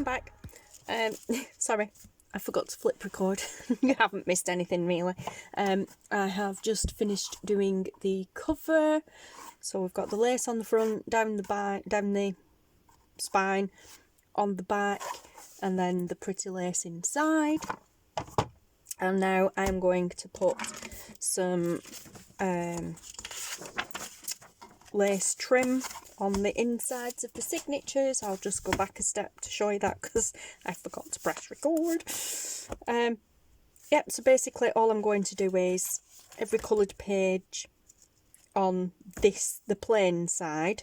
back. Sorry, I forgot to flip record. You haven't missed anything really. I have just finished doing the cover. So we've got the lace on the front, down the back, down the spine, on the back, and then the pretty lace inside. And now I'm going to put some lace trim on the insides of the signatures. I'll just go back a step to show you that because I forgot to press record. Yep, so basically all I'm going to do is every coloured page on the plain side,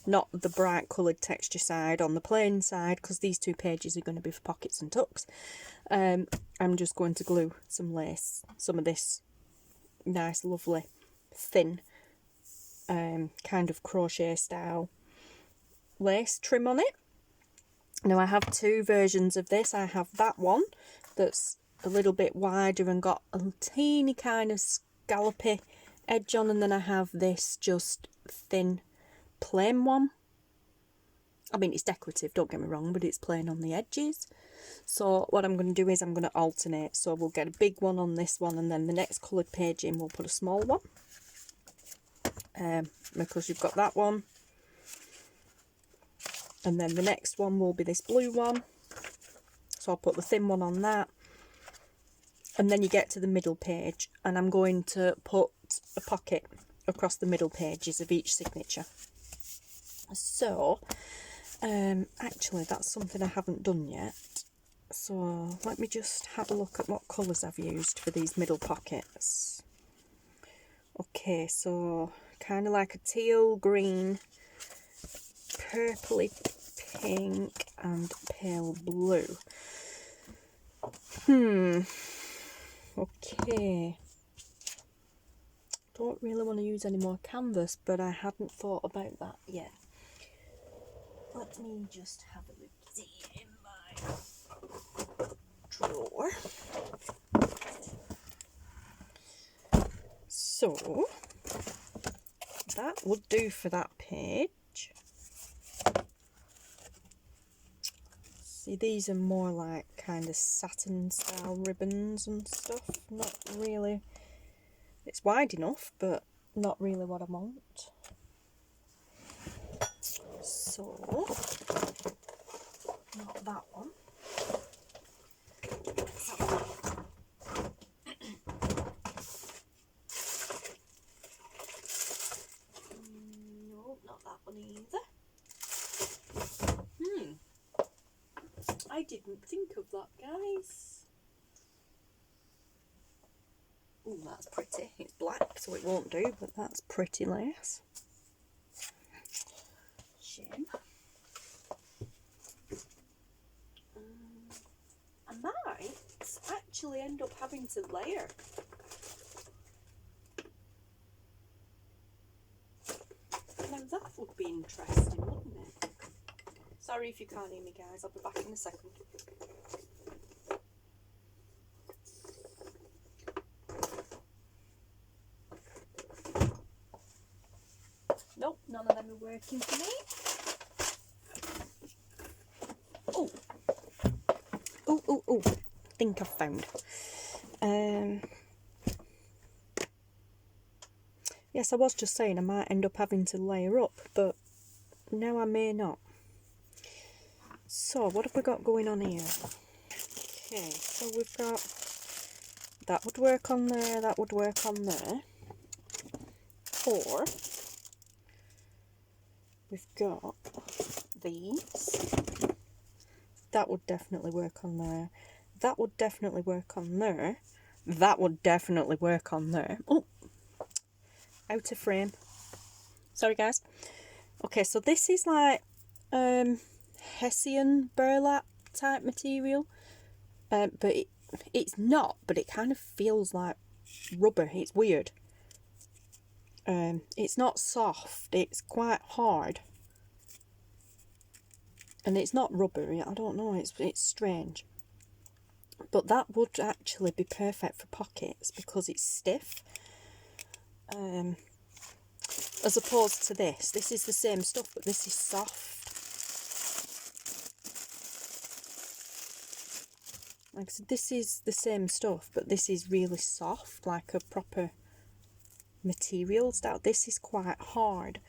not the bright coloured texture side, on the plain side, because these two pages are going to be for pockets and tucks. I'm just going to glue some lace, some of this nice lovely thin kind of crochet style lace trim on it. Now I have two versions of this. I have that one that's a little bit wider and got a teeny kind of scallopy edge on, and then I have this just thin plain one. I mean, it's decorative, don't get me wrong, but it's plain on the edges. So what I'm going to do is I'm going to alternate. So we'll get a big one on this one, and then the next coloured page in we'll put a small one. Because you've got that one. And then the next one will be this blue one. So I'll put the thin one on that. And then you get to the middle page, and I'm going to put a pocket across the middle pages of each signature. So, actually that's something I haven't done yet. So let me just have a look at what colours I've used for these middle pockets. Okay, so kind of like a teal, green, purpley pink and pale blue. Okay. Don't really want to use any more canvas, but I hadn't thought about that yet. Let me just have a look in my drawer. So that would do for that page. See, these are more like kind of satin style ribbons and stuff. Not really. It's wide enough, but not really what I want. So, not that one. No, not that one either. I didn't think of that, guys. Oh, that's pretty. It's black, so it won't do, but that's pretty lace. Shame. I might actually end up having to layer. Now that would be interesting, wouldn't it? Sorry if you can't hear me, guys. I'll be back in a second. Nope, none of them are working for me. Oh, I think I've found. Yes, I was just saying I might end up having to layer up, but now I may not. So, what have we got going on here? Okay, so we've got, that would work on there, that would work on there. Or, we've got these. That would definitely work on there. That would definitely work on there. That would definitely work on there. Oh, out of frame. Sorry, guys. Okay, so this is like Hessian burlap type material. But it's not, but it kind of feels like rubber. It's weird. It's not soft, it's quite hard. And it's not rubbery, I don't know, it's strange. But that would actually be perfect for pockets because it's stiff. As opposed to this. This is the same stuff, but this is soft. Like I said, this is the same stuff, but this is really soft, like a proper material style. This is quite hard,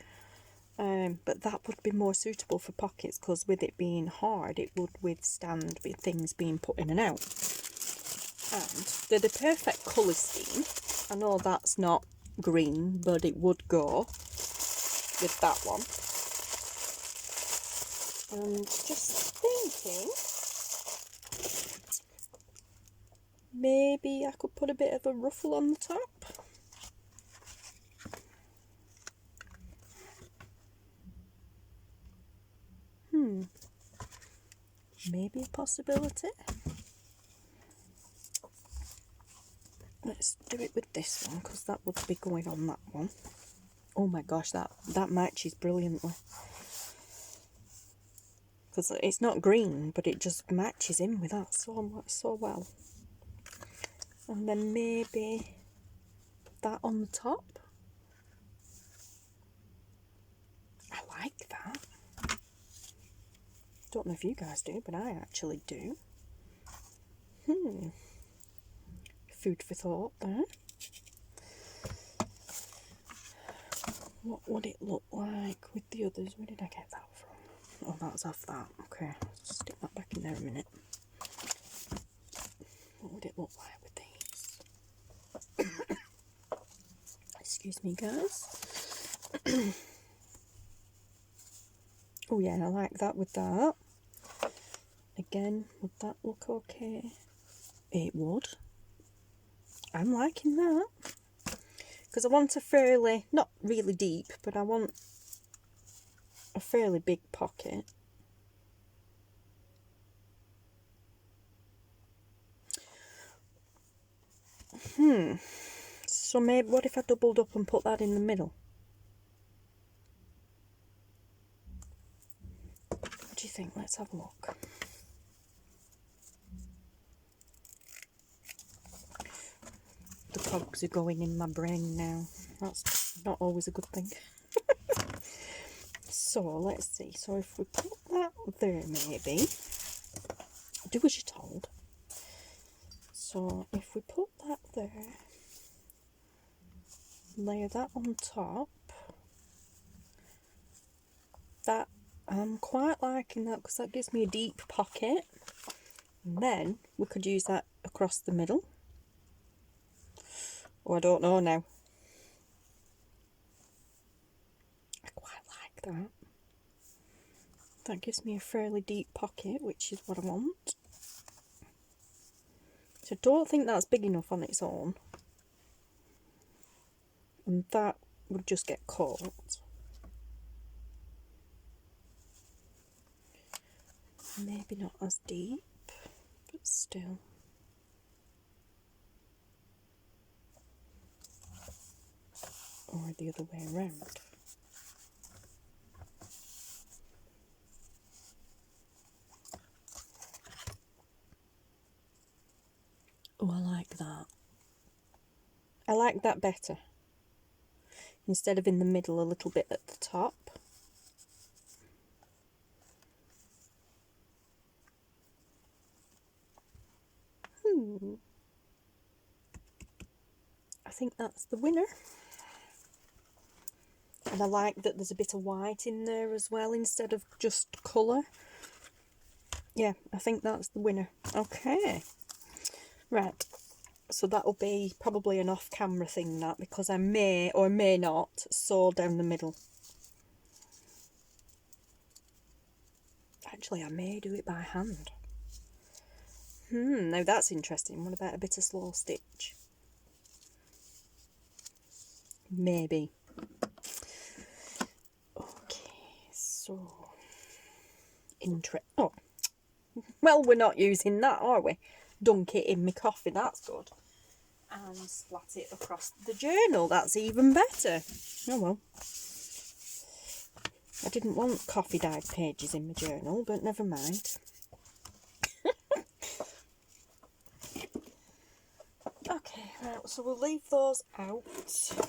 but that would be more suitable for pockets, because with it being hard, it would withstand with things being put in and out. And they're the perfect colour scheme. I know that's not green, but it would go with that one. And just thinking, maybe I could put a bit of a ruffle on the top. Maybe a possibility. Let's do it with this one, because that would be going on that one. Oh my gosh, that matches brilliantly. Because it's not green, but it just matches in with that so well. And then maybe that on the top. I like that. Don't know if you guys do, but I actually do. Food for thought there. What would it look like with the others? Where did I get that from? Oh, that's off that. Okay, stick that back in there a minute. What would it look like with these? Excuse me, guys. Oh yeah, I like that with that. Again, would that look okay? It would. I'm liking that. Because I want a fairly, not really deep, but I want a fairly big pocket. So maybe, what if I doubled up and put that in the middle? What do you think? Let's have a look. The cogs are going in my brain now. That's not always a good thing. So, let's see. So if we put that there, maybe. Do as you're told. So if we put that there, layer that on top, that I'm quite liking that, because that gives me a deep pocket. And then we could use that across the middle. Oh, I don't know now. I quite like that. That gives me a fairly deep pocket, which is what I want. So I don't think that's big enough on its own. And that would just get caught. Maybe not as deep, but still. Or the other way around. Oh, I like that. I like that better. Instead of in the middle, a little bit at the top. I think that's the winner. And I like that there's a bit of white in there as well, instead of just colour. Yeah, I think that's the winner. Okay. Right. So that'll be probably an off-camera thing, that, because I may or may not sew down the middle. Actually, I may do it by hand. Now that's interesting. What about a bit of slow stitch? Maybe. Okay, so... Oh, well, we're not using that, are we? Dunk it in my coffee, that's good. And splat it across the journal, that's even better. Oh well. I didn't want coffee dyed pages in my journal, but never mind. Okay, right, so we'll leave those out,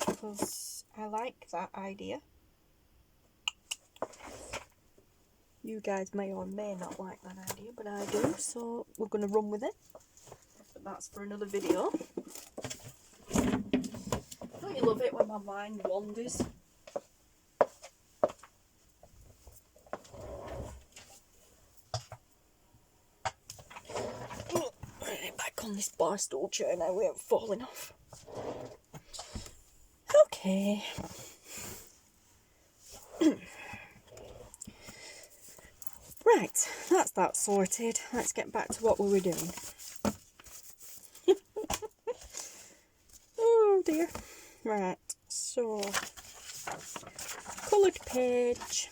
because I like that idea. You guys may or may not like that idea, but I do, so we're going to run with it. that's for another video. Don't you love it when my mind wanders? Back on this bar stool chair now, we ain't falling off. Okay. Right, that's that sorted. Let's get back to what we were doing. Oh dear. Right, so coloured page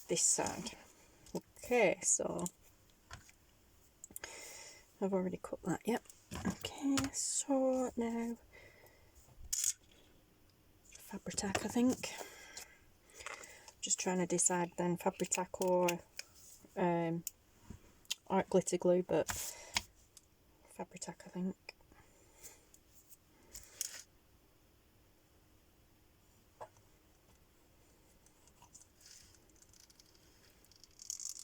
this side. Okay, so I've already cut that, yep. Okay, so now Fabri-Tac, I think. Just trying to decide then, Fabri-Tac or art glitter glue, but Fabri-Tac, I think.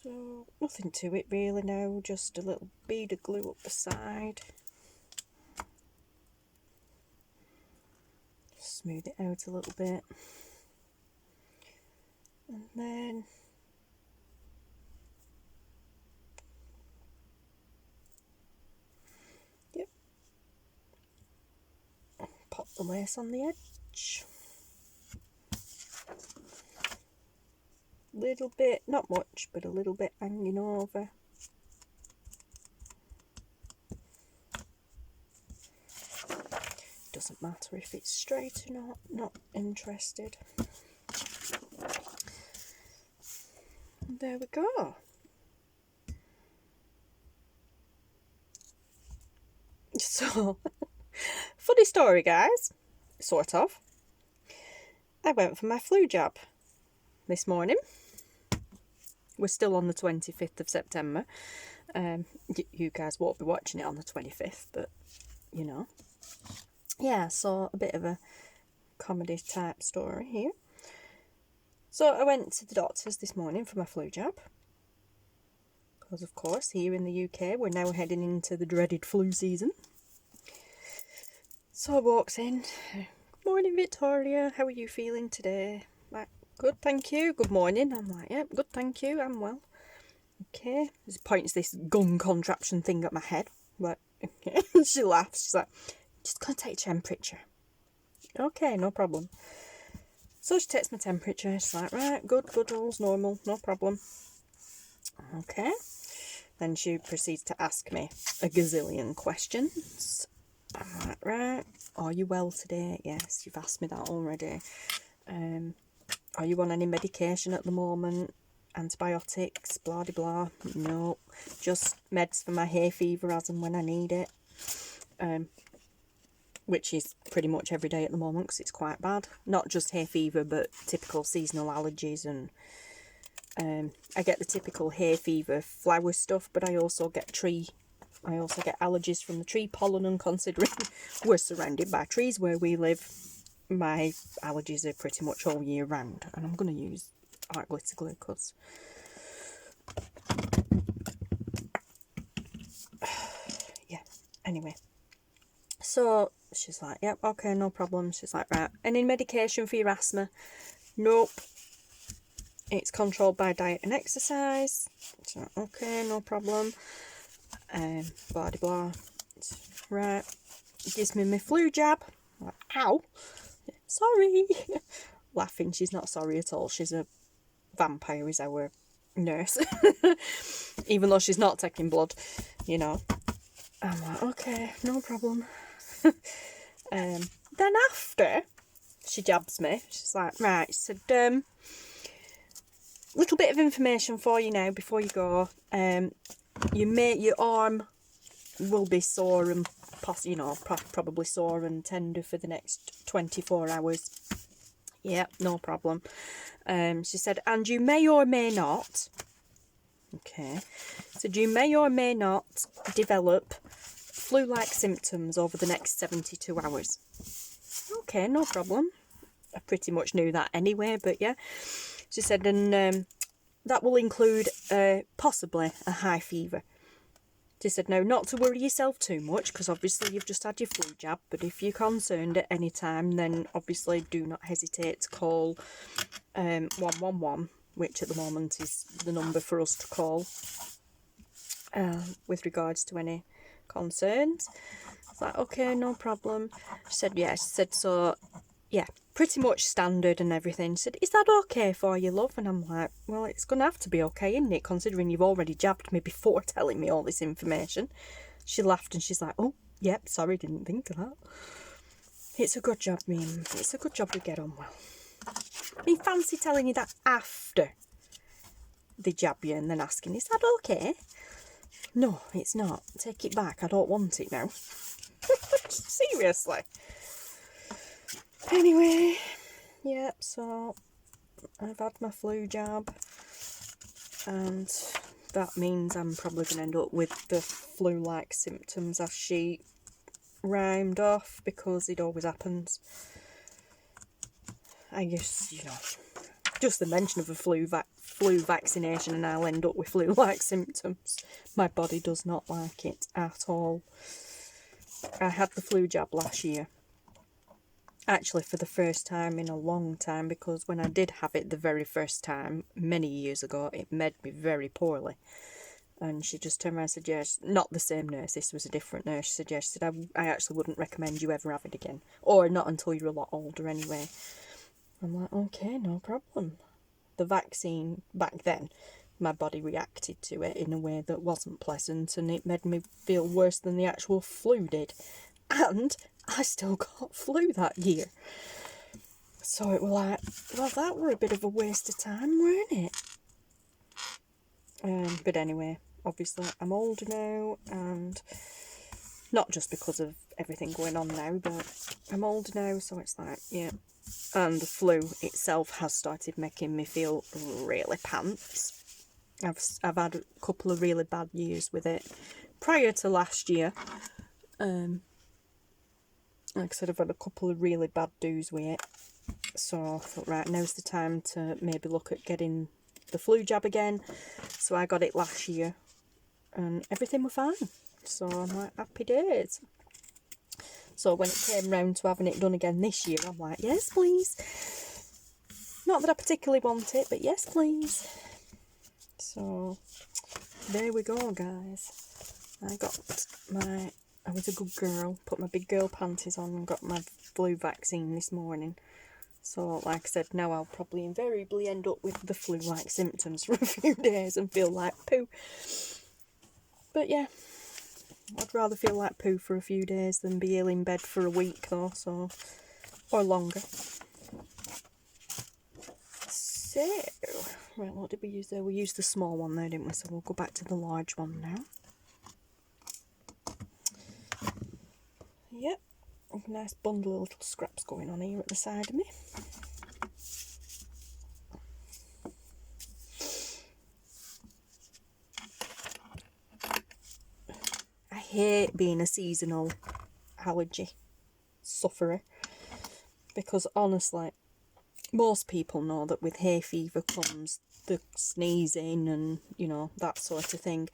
So nothing to it really now, just a little bead of glue up the side. Smooth it out a little bit. And then yep, pop the lace on the edge. Little bit, not much, but a little bit hanging over. Doesn't matter if it's straight or not interested. And there we go. So, funny story, guys, sort of. I went for my flu jab this morning. We're still on the 25th of September. You guys won't be watching it on the 25th, but you know. Yeah, so a bit of a comedy type story here. So I went to the doctor's this morning for my flu jab. Because of course, here in the UK, we're now heading into the dreaded flu season. So I walks in. Good morning, Victoria. How are you feeling today? Like, good, thank you. Good morning. I'm like, yep, good, thank you. I'm well. Okay. She points this gun contraption thing at my head. Like, okay. She laughs. She's like, just gonna take your temperature. Okay, no problem. So she takes my temperature. She's like, right, good, all's normal, no problem. Okay. Then she proceeds to ask me a gazillion questions. I'm like, right, are you well today? Yes, you've asked me that already. Are you on any medication at the moment? Antibiotics, blah de blah. No, just meds for my hay fever as and when I need it. Which is pretty much every day at the moment because it's quite bad. Not just hay fever, but typical seasonal allergies, and I get the typical hay fever flower stuff, but I also get allergies from the tree pollen, and considering we're surrounded by trees where we live, my allergies are pretty much all year round. And I'm going to use art glitter glue because yeah, anyway. So she's like, yep, okay, no problem. She's like, right, any medication for your asthma? Nope. It's controlled by diet and exercise. So, okay, no problem. Blah, de blah. Right. Gives me my flu jab. I'm like, ow. Sorry. Laughing, she's not sorry at all. She's a vampire, is our nurse. Even though she's not taking blood, you know. I'm like, okay, no problem. Then after she jabs me, she's like, right, she said, little bit of information for you now before you go. Your arm will be sore and probably sore and tender for the next 24 hours. Yep, no problem. She said, and you may or may not, okay, so you may or may not develop flu-like symptoms over the next 72 hours. Okay, no problem. I pretty much knew that anyway, but yeah. She said, and that will include possibly a high fever. She said, no, not to worry yourself too much, because obviously you've just had your flu jab, but if you're concerned at any time, then obviously do not hesitate to call 111, which at the moment is the number for us to call with regards to any concerns. I was like, okay, no problem. She said, yeah. She said, so, yeah, pretty much standard and everything. She said, is that okay for you, love? And I'm like, well, it's going to have to be okay, isn't it, considering you've already jabbed me before telling me all this information. She laughed and she's like, oh, yep, sorry, didn't think of that. It's a good job, it's a good job we get on well. I mean, fancy telling you that after they jab you and then asking, is that okay? No, it's not. Take it back. I don't want it now. Seriously. Anyway, yep, so I've had my flu jab, and that means I'm probably going to end up with the flu-like symptoms as she rhymed off, because it always happens. I guess, you know, just the mention of a flu vaccination and I'll end up with flu-like symptoms. My body does not like it at all. I had the flu jab last year. Actually, for the first time in a long time, because when I did have it the very first time, many years ago, it made me very poorly. And she just turned around and said, yes, not the same nurse, this was a different nurse. She said, yes, she said, I actually wouldn't recommend you ever have it again. Or not until you're a lot older anyway. I'm like, okay, no problem. The vaccine, back then, my body reacted to it in a way that wasn't pleasant, and it made me feel worse than the actual flu did. And I still got flu that year. So it was like, well, that were a bit of a waste of time, weren't it? But anyway, obviously I'm older now, and not just because of everything going on now, but I'm older now, so it's like, yeah. And the flu itself has started making me feel really pants. I've had a couple of really bad years with it prior to last year. Like I said, I've had a couple of really bad do's with it. So I thought, right, now's the time to maybe look at getting the flu jab again. So I got it last year and everything was fine. So I'm like, happy days. So when it came round to having it done again this year, I'm like, yes, please. Not that I particularly want it, but yes, please. So there we go, guys. I was a good girl, put my big girl panties on and got my flu vaccine this morning. So, like I said, now I'll probably invariably end up with the flu-like symptoms for a few days and feel like poo. But yeah, I'd rather feel like poo for a few days than be ill in bed for a week though, so, or longer. So, right, what did we use there? We used the small one there, didn't we? So we'll go back to the large one now. Yep, a nice bundle of little scraps going on here at the side of me. I hate being a seasonal allergy sufferer, because honestly, most people know that with hay fever comes the sneezing and, you know, that sort of thing,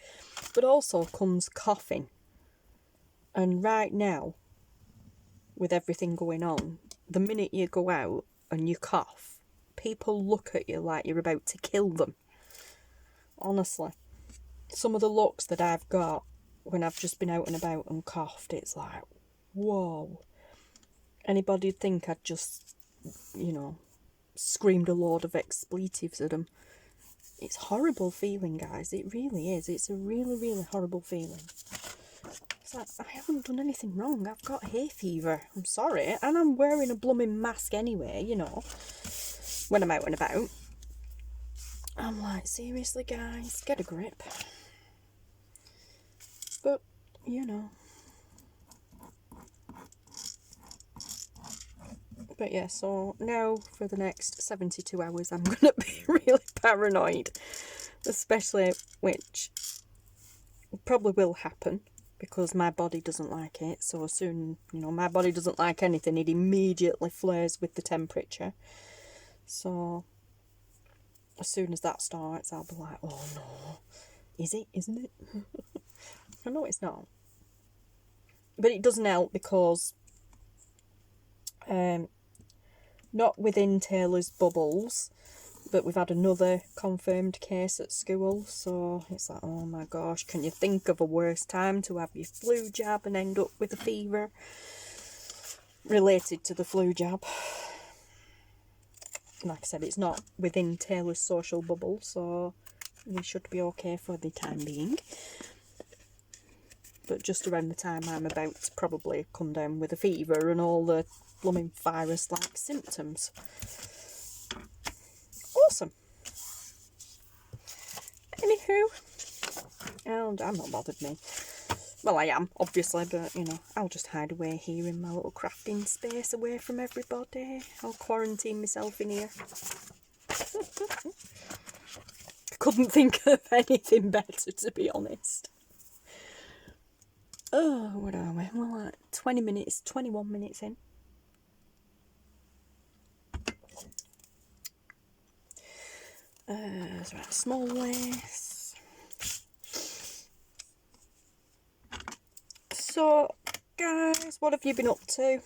but also comes coughing. And right now, with everything going on, the minute you go out and you cough, people look at you like you're about to kill them. Honestly, some of the looks that I've got when I've just been out and about and coughed, it's like, whoa. Anybody'd think I'd just, you know, screamed a load of expletives at them. It's a horrible feeling, guys. It really is. It's a really, really horrible feeling. It's like, I haven't done anything wrong. I've got hay fever. I'm sorry. And I'm wearing a blooming mask anyway, you know, when I'm out and about. I'm like, seriously, guys, get a grip. But, you know. But yeah, so now for the next 72 hours, I'm going to be really paranoid. Especially, which probably will happen, because my body doesn't like it. So as soon, you know, my body doesn't like anything, it immediately flares with the temperature. So as soon as that starts, I'll be like, oh no, is it, isn't it? And no, it's not. But it doesn't help because not within Taylor's bubbles, but we've had another confirmed case at school, so it's like, oh my gosh, can you think of a worse time to have your flu jab and end up with a fever related to the flu jab? Like I said, it's not within Taylor's social bubble, so we should be okay for the time being. But just around the time I'm about to probably come down with a fever and all the blooming virus-like symptoms. Awesome. Anywho, and I'm not bothered me. Well, I am, obviously, but, you know, I'll just hide away here in my little crafting space away from everybody. I'll quarantine myself in here. Couldn't think of anything better, to be honest. Oh, what are we? We're like 20 minutes, 21 minutes in. That's right, small lace. So, guys, what have you been up to?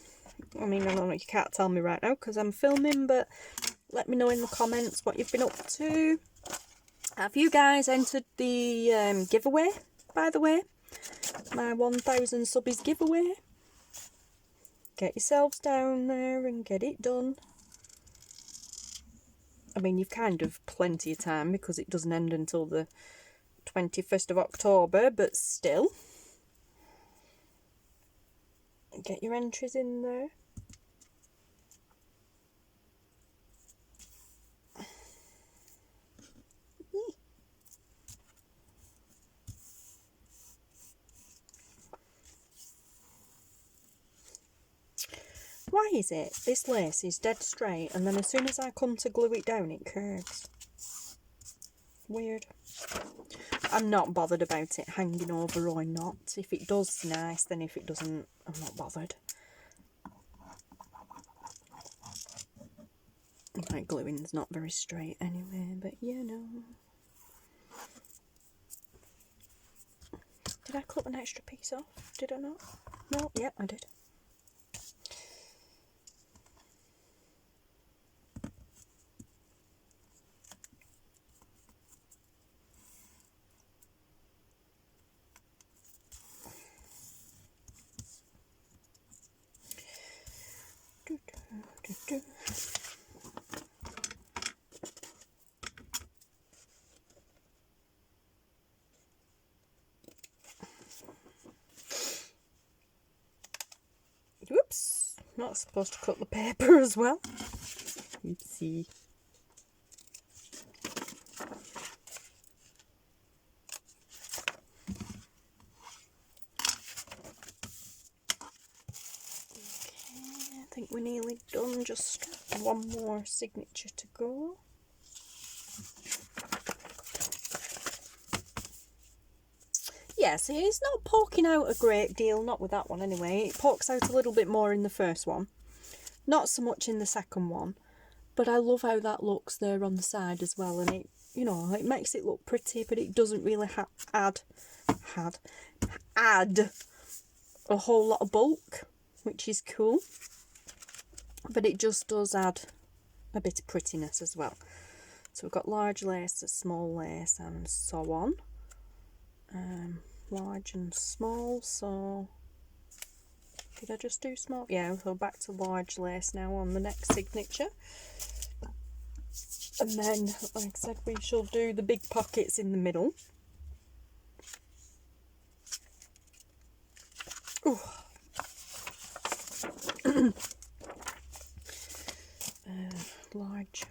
I mean, I know you can't tell me right now because I'm filming, but let me know in the comments what you've been up to. Have you guys entered the giveaway, by the way? My 1,000 subbies giveaway. Get yourselves down there and get it done. I mean, you've kind of plenty of time because it doesn't end until the 21st of October, but still. Get your entries in there. Why is it this lace is dead straight and then as soon as I come to glue it down it curves? Weird. I'm not bothered about it hanging over or not. If it does, nice. Then if it doesn't, I'm not bothered. My gluing's not very straight anyway, but you know. Did I cut an extra piece off? Did I not? No, yep, I did. Whoops, not supposed to cut the paper as well. Oopsie. Okay, I think we're nearly done, just one more signature to go. Yeah, see, it's not poking out a great deal, not with that one anyway. It pokes out a little bit more in the first one, not so much in the second one, but I love how that looks there on the side as well, and it, you know, it makes it look pretty, but it doesn't really add a whole lot of bulk, which is cool, but it just does add a bit of prettiness as well. So we've got large lace, small lace, and so on. Large and small, so did I just do small? Yeah, so back to large lace now on the next signature. And then, like I said, we shall do the big pockets in the middle. Large.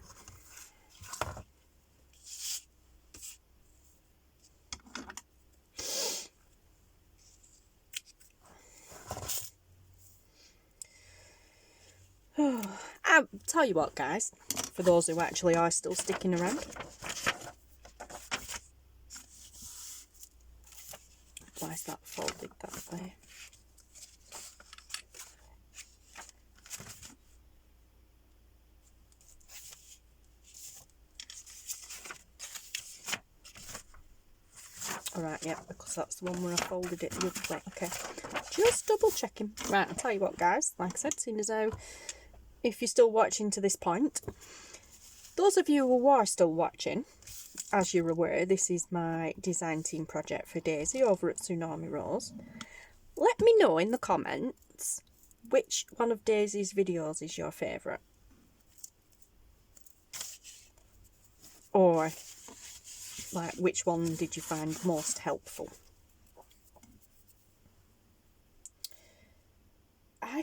I'll tell you what, guys, for those who actually are still sticking around, why is that folded that way? Alright, yeah, because that's the one where I folded it the other way. Okay, just double checking. Right, I'll tell you what, guys, like I said, seeing as though if you're still watching to this point, those of you who are still watching, as you're aware, this is my design team project for Daisy over at Tsunami Rose. Let me know in the comments which one of Daisy's videos is your favourite. Or, like, which one did you find most helpful? I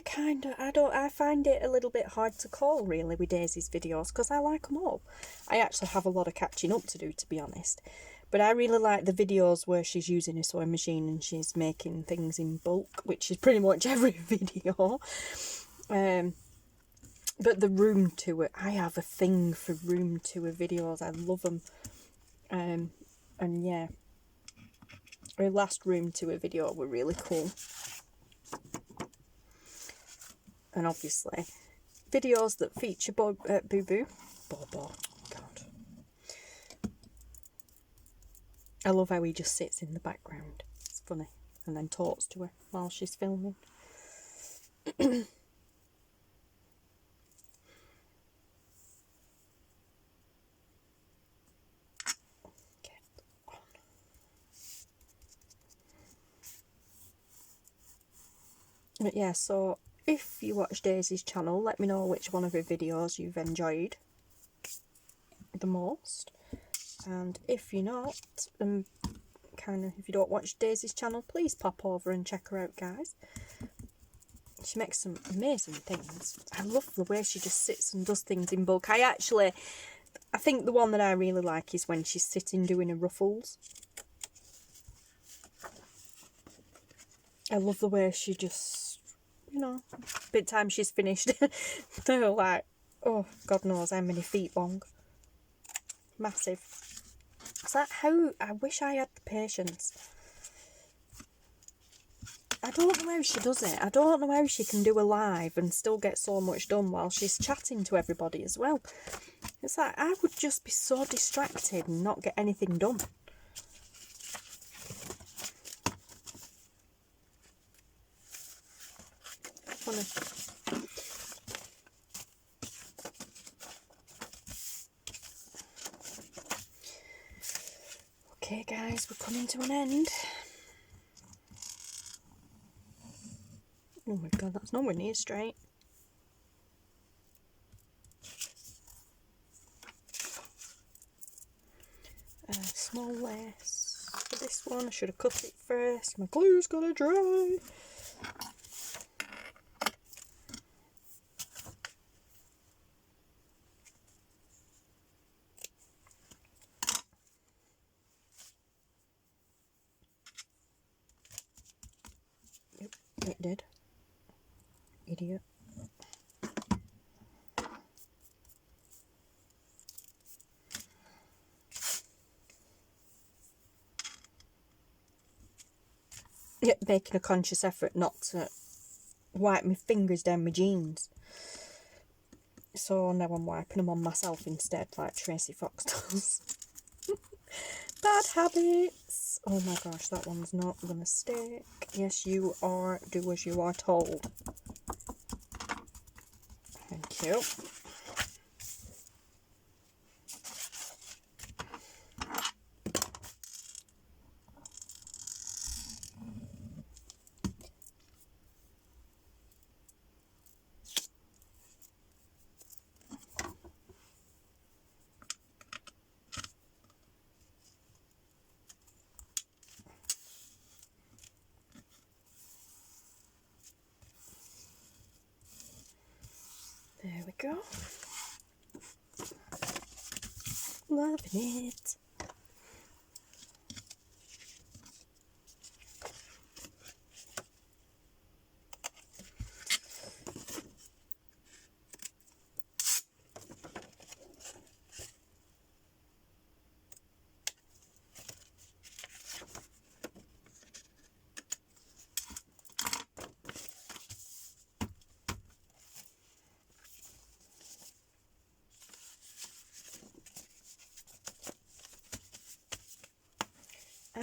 find it a little bit hard to call, really, with Daisy's videos, because I like them all. I actually have a lot of catching up to do, to be honest. But I really like the videos where she's using a sewing machine and she's making things in bulk, which is pretty much every video. But the room tour, I have a thing for room tour videos. I love them. And yeah, her last room tour video were really cool. And obviously, videos that feature Boo Boo. Bobo, God. I love how he just sits in the background. It's funny. And then talks to her while she's filming. But yeah, so if you watch Daisy's channel, let me know which one of her videos you've enjoyed the most. And if you're not, if you don't watch Daisy's channel, please pop over and check her out, guys. She makes some amazing things. I love the way she just sits and does things in bulk. I think the one that I really like is when she's sitting doing her ruffles. I love the way she just, you know, by the time she's finished, they're like, oh, God knows how many feet long. Massive. Is that how, I wish I had the patience. I don't know how she does it. I don't know how she can do a live and still get so much done while she's chatting to everybody as well. It's like, I would just be so distracted and not get anything done. Funny. Okay, guys, we're coming to an end. Oh my God, that's nowhere near straight. Small lace for this one. I should have cut it first. My glue's gonna dry. Yep, it did. Idiot. Yep, making a conscious effort not to wipe my fingers down my jeans. So now I'm wiping them on myself instead, like Tracy Fox does. Bad habits. Oh my gosh, that one's not going to stick. Yes, you are. Do as you are told. Thank you. There we go. Loving it.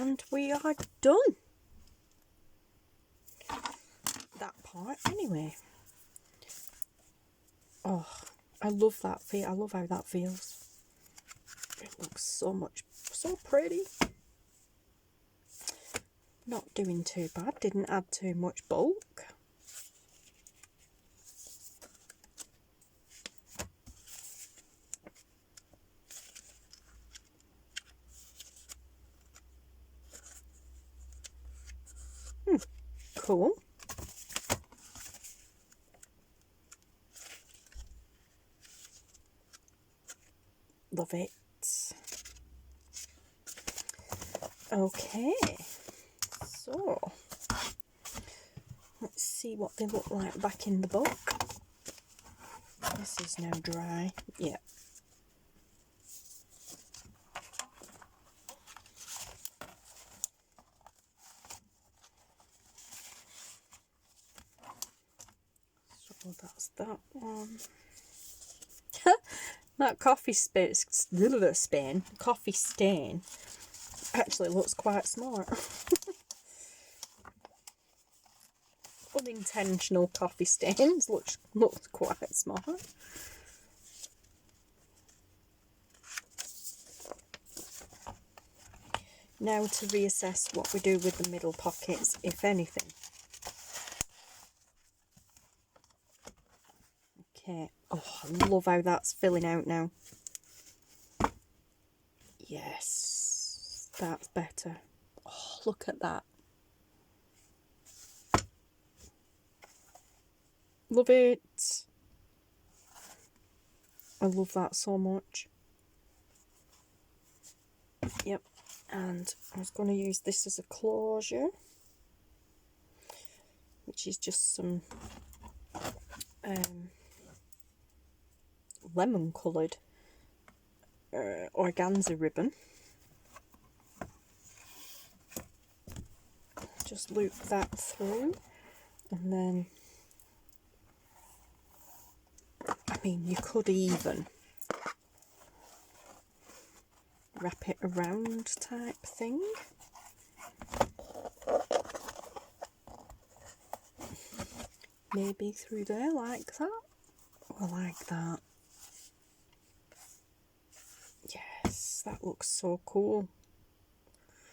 And we are done. That part anyway. Oh, I love that feel. I love how that feels. It looks so pretty. Not doing too bad. Didn't add too much bulk. Cool. Love it. Okay, so let's see what they look like back in the book. This is now dry. Yeah. So that's that one. That coffee stain actually looks quite smart. Unintentional coffee stains looks quite smart. Now to reassess what we do with the middle pockets, if anything. Okay. Oh, I love how that's filling out now. Yes, that's better. Oh, look at that. Love it. I love that so much. Yep. And I was going to use this as a closure, which is just some lemon coloured organza ribbon. Just loop that through, and then, I mean, you could even wrap it around type thing. Maybe through there like that, or like that. Yes, that looks so cool.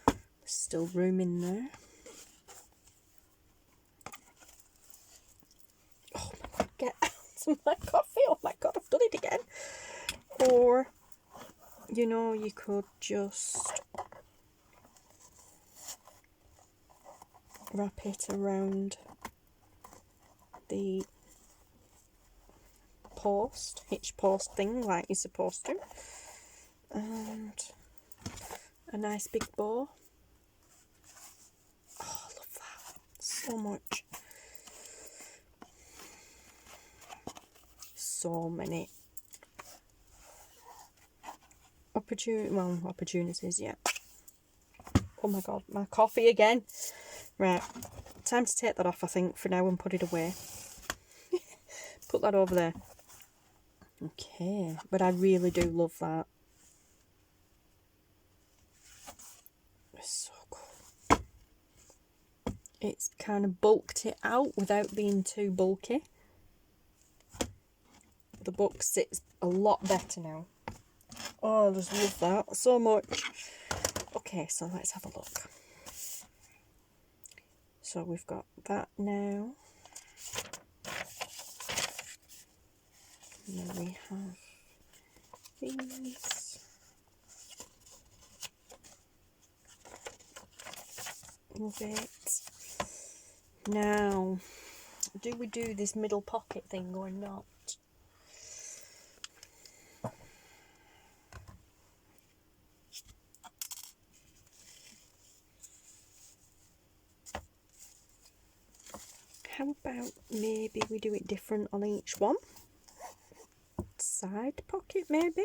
There's still room in there. Oh my god, get out of my coffee. Oh my god, I've done it again. Or, you know, you could just wrap it around the hitch post thing like you're supposed to, and a nice big bow. Oh, I love that so much. So many opportunities, yeah. Oh my god, my coffee again. Right, time to take that off, I think, for now, and put it away. Put that over there. Okay, but I really do love that. It's so cool. It's kind of bulked it out without being too bulky. The book sits a lot better now. Oh, I just love that so much. Okay, so let's have a look. So we've got that now. And then we have these. Love it. Now, do we do this middle pocket thing or not? How about maybe we do it different on each one? Side pocket, maybe?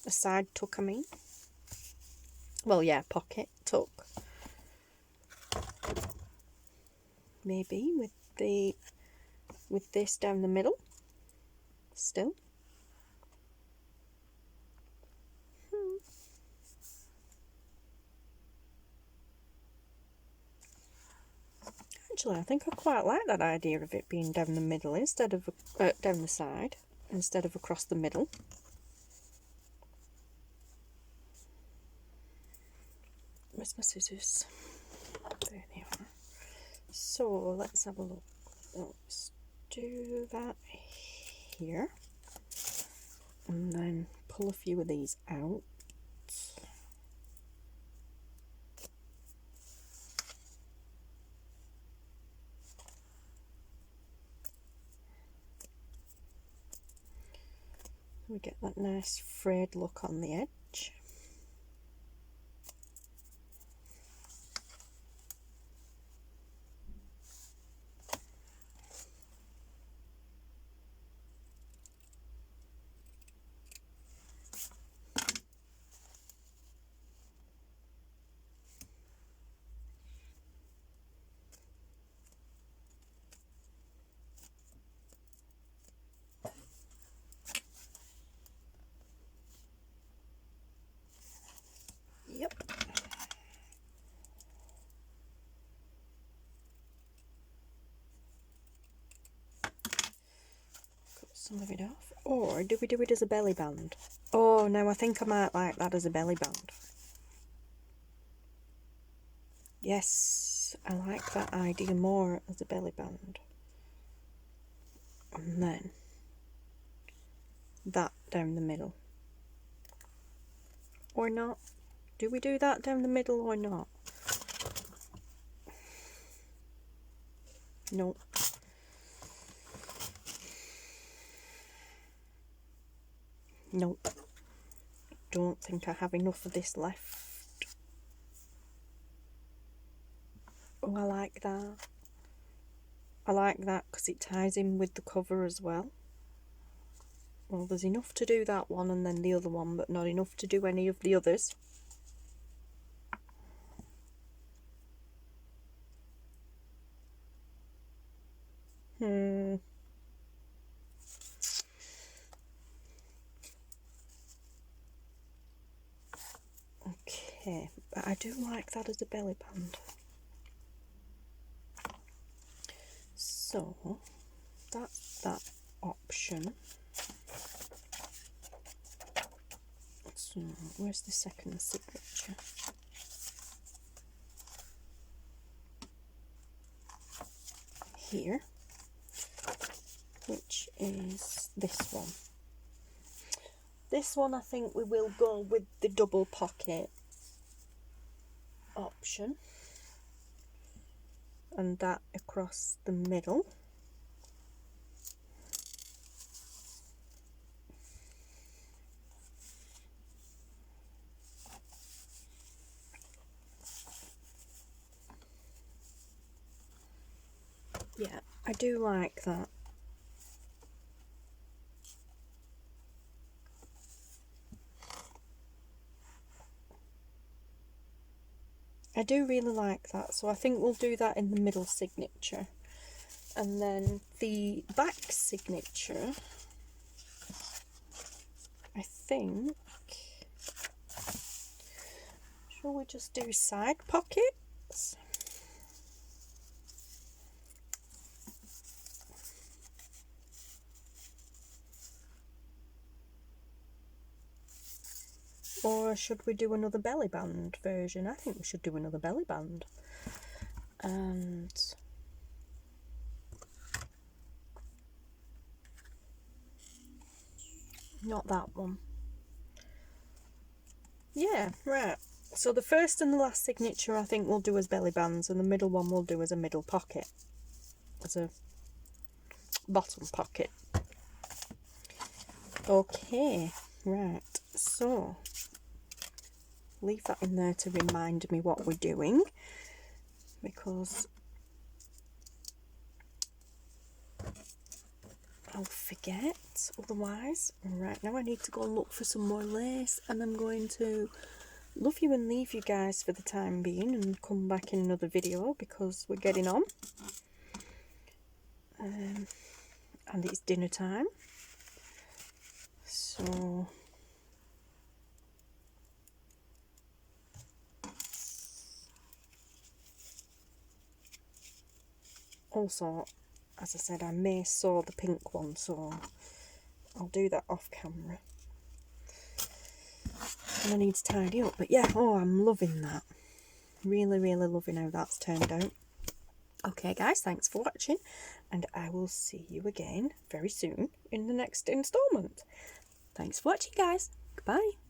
A side tuck, I mean. Well, yeah, pocket, tuck. Maybe with this down the middle. Still. Actually, I think I quite like that idea of it being down the middle instead of down the side instead of across the middle. Where's my scissors? There they are. So let's have a look. Let's do that here, and then pull a few of these out. We get that nice frayed look on the edge. Yep. Cut some of it off. Or do we do it as a belly band? Oh, no, I think I might like that as a belly band. Yes, I like that idea more as a belly band. And then that down the middle. Or not? Do we do that down the middle or not? Nope. Nope. Don't think I have enough of this left. Oh, I like that. I like that because it ties in with the cover as well. Well, there's enough to do that one and then the other one, but not enough to do any of the others. Okay, but I do like that as a belly band. So, that's that option. So, where's the second signature? Here, which is this one. This one I think we will go with the double pocket option, and that across the middle. Yeah, I do like that. I do really like that, so I think we'll do that in the middle signature. And then the back signature, I think, shall we just do side pockets? Or should we do another belly band version? I think we should do another belly band. And not that one. Yeah, right. So the first and the last signature I think we'll do as belly bands, and the middle one we'll do as a middle pocket, as a bottom pocket. Okay, right. So leave that in there to remind me what we're doing, because I'll forget otherwise. Right, now I need to go and look for some more lace, and I'm going to love you and leave you guys for the time being and come back in another video because we're getting on. And it's dinner time. So Also, as I said, I may sew the pink one, so I'll do that off camera. And I need to tidy up, but yeah, oh, I'm loving that. Really, really loving how that's turned out. Okay, guys, thanks for watching, and I will see you again very soon in the next instalment. Thanks for watching, guys. Goodbye.